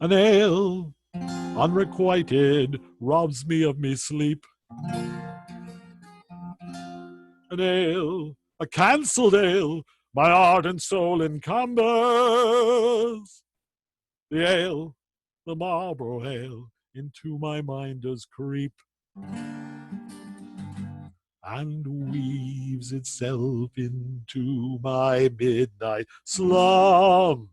An ale, unrequited, robs me of me sleep. An ale, a cancelled ale, my heart and soul encumbers. The ale, the Marlboro ale, into my mind does creep, and weaves itself into my midnight slumbers.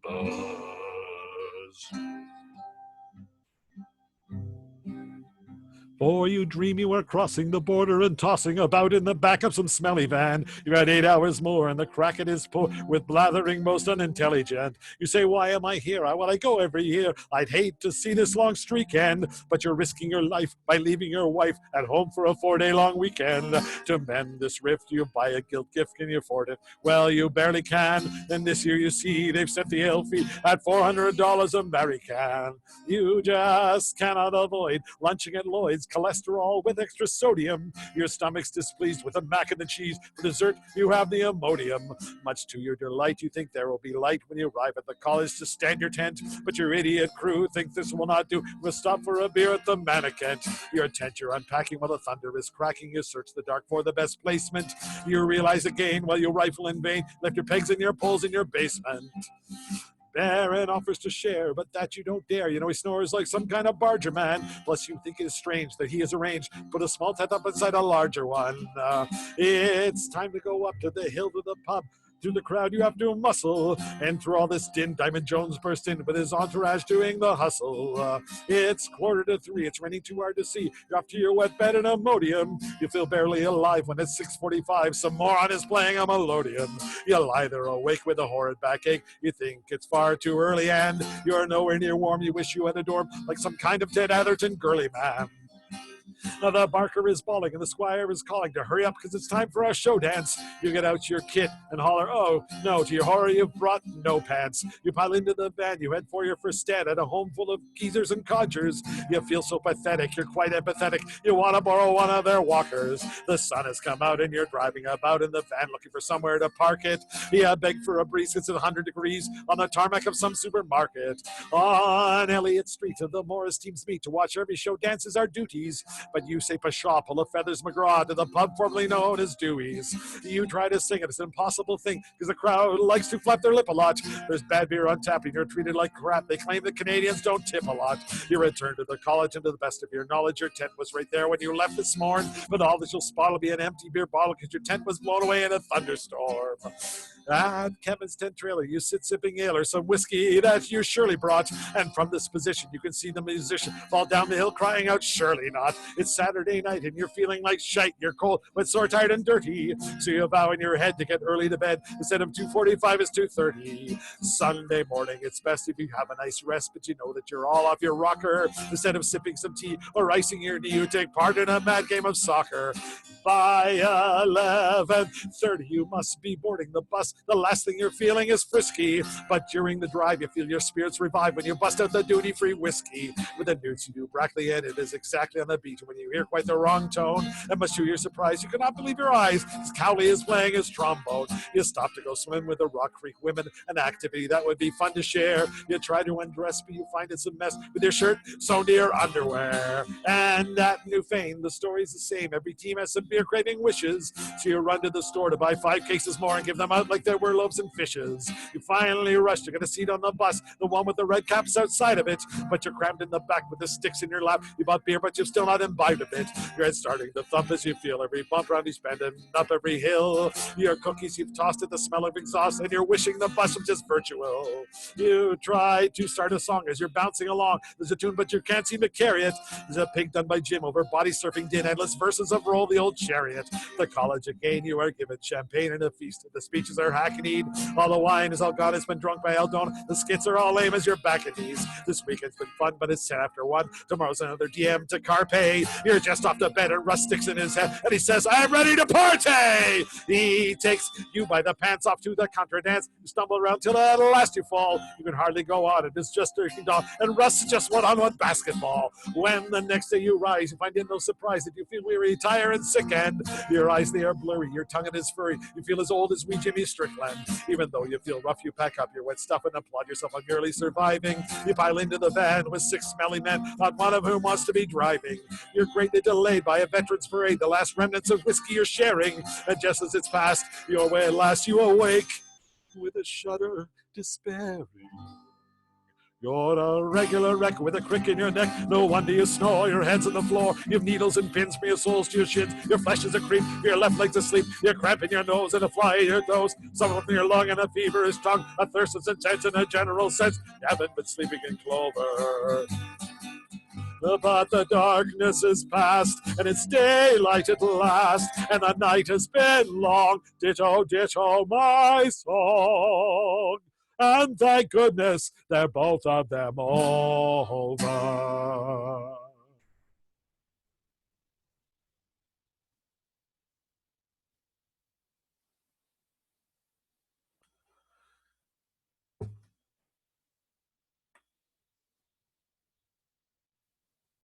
For you dream you are crossing the border and tossing about in the back of some smelly van. You've had 8 hours more and the cracket is poor with blathering most unintelligent. You say, why am I here? Well, I go every year. I'd hate to see this long streak end, but you're risking your life by leaving your wife at home for a 4-day long weekend. To mend this rift, you buy a guilt gift. Can you afford it? Well, you barely can. Then this year you see they've set the ale fee at $400 American. You just cannot avoid lunching at Lloyd's, cholesterol with extra sodium. Your stomach's displeased with the mac and the cheese. For dessert, you have the Imodium. Much to your delight, you think there will be light when you arrive at the college to stand your tent. But your idiot crew think this will not do. We'll stop for a beer at the Mannequin. Your tent you're unpacking while the thunder is cracking. You search the dark for the best placement. You realize again while you rifle in vain. Left your pegs and your poles in your basement. Baron offers to share, but that you don't dare. You know he snores like some kind of barger man. Plus you think it is strange that he has arranged put a small tent up inside a larger one. It's time to go up to the hill to the pub. Through the crowd you have to muscle, and through all this din, Diamond Jones burst in with his entourage doing the hustle. It's 2:45, it's raining too hard to see. You're off to your wet bed in Imodium. You feel barely alive when it's 6:45. Some moron is playing a melodeon. You lie there awake with a horrid backache. You think it's far too early and you're nowhere near warm. You wish you had a dorm like some kind of Ted Atherton girly man. Now the barker is bawling and the squire is calling to hurry up because it's time for our show dance. You get out your kit and holler, oh no, to your horror you've brought no pants. You pile into the van, you head for your first stand at a home full of geezers and codgers. You feel so pathetic, you're quite empathetic. You want to borrow one of their walkers. The sun has come out and you're driving about in the van looking for somewhere to park it. You beg for a breeze, it's at 100 degrees on the tarmac of some supermarket. On Elliott Street, the Morris teams meet to watch every show dance is our duties. But you say pshaw, pull a Feathers McGraw to the pub formerly known as Dewey's. You try to sing it, it's an impossible thing because the crowd likes to flap their lip a lot. There's bad beer on tap and you're treated like crap. They claim that Canadians don't tip a lot. You return to the college and to the best of your knowledge, your tent was right there when you left this morning. But all that you'll spot will be an empty beer bottle because your tent was blown away in a thunderstorm. At Kevin's tent trailer, you sit sipping ale or some whiskey that you surely brought. And from this position, you can see the musician fall down the hill crying out, surely not. It's Saturday night and you're feeling like shite. You're cold, but sore, tired, and dirty. So you vow in your head to get early to bed. Instead of 2:45, it's 2:30. Sunday morning, it's best if you have a nice rest, but you know that you're all off your rocker. Instead of sipping some tea or icing your knee, you take part in a mad game of soccer. By 11:30, you must be boarding the bus. The last thing you're feeling is frisky, but during the drive, you feel your spirits revive when you bust out the duty-free whiskey. With a new Brackley in it is exactly on the beat. When you hear quite the wrong tone, and much to your surprise, you cannot believe your eyes, as Cowley is playing his trombone. You stop to go swim with the Rock Creek women, an activity that would be fun to share. You try to undress, but you find it's a mess with your shirt sewn to your underwear. And at Newfane, the story's the same. Every team has some beer craving wishes, so you run to the store to buy 5 cases more and give them out like there were loaves and fishes. You finally rush to get a seat on the bus, the one with the red caps outside of it, but you're crammed in the back with the sticks in your lap. You bought beer, but you've still not imbibed a bit. Your head's starting to thump as you feel every bump round you spend and up every hill. Your cookies you've tossed at the smell of exhaust, and you're wishing the bus was just virtual. You try to start a song as you're bouncing along. There's a tune, but you can't seem to carry it. There's a pig done by Jim over body surfing din, endless verses of Roll the Old Chariot. The college again, you are given champagne and a feast. The speeches are hackneyed. All the wine is all gone. It's been drunk by Eldon. The skits are all lame as your back at knees. This weekend's been fun, but it's 10 after 1. Tomorrow's another DM to Carpe. You're just off to bed and Russ sticks in his head and he says, I'm ready to party. He takes you by the pants off to the contra dance. You stumble around till at last you fall. You can hardly go on. It is just dirty dog. And Russ is just one-on-one basketball. When the next day you rise, you find it no surprise that you feel weary, tired, and sick, and your eyes, they are blurry. Your tongue it is furry. You feel as old as wee Jimmy Stewart. Strickland. Even though you feel rough, you pack up your wet stuff and applaud yourself on merely surviving. You pile into the van with 6 smelly men, not one of whom wants to be driving. You're greatly delayed by a veteran's parade, the last remnants of whiskey you're sharing. And just as it's past your way at last, you awake with a shudder despairing. You're a regular wreck with a crick in your neck. No wonder you snore, your head's on the floor. You've needles and pins from your soles to your shins. Your flesh is a creep, your left leg's asleep. You're cramping your nose and a fly in your toes. Some from your lung and a feverish tongue. A thirst that's intense in a general sense. You haven't been sleeping in clover. But the darkness is past, and it's daylight at last, and the night has been long. Ditto, ditto, my song. And thank goodness they're both of them over.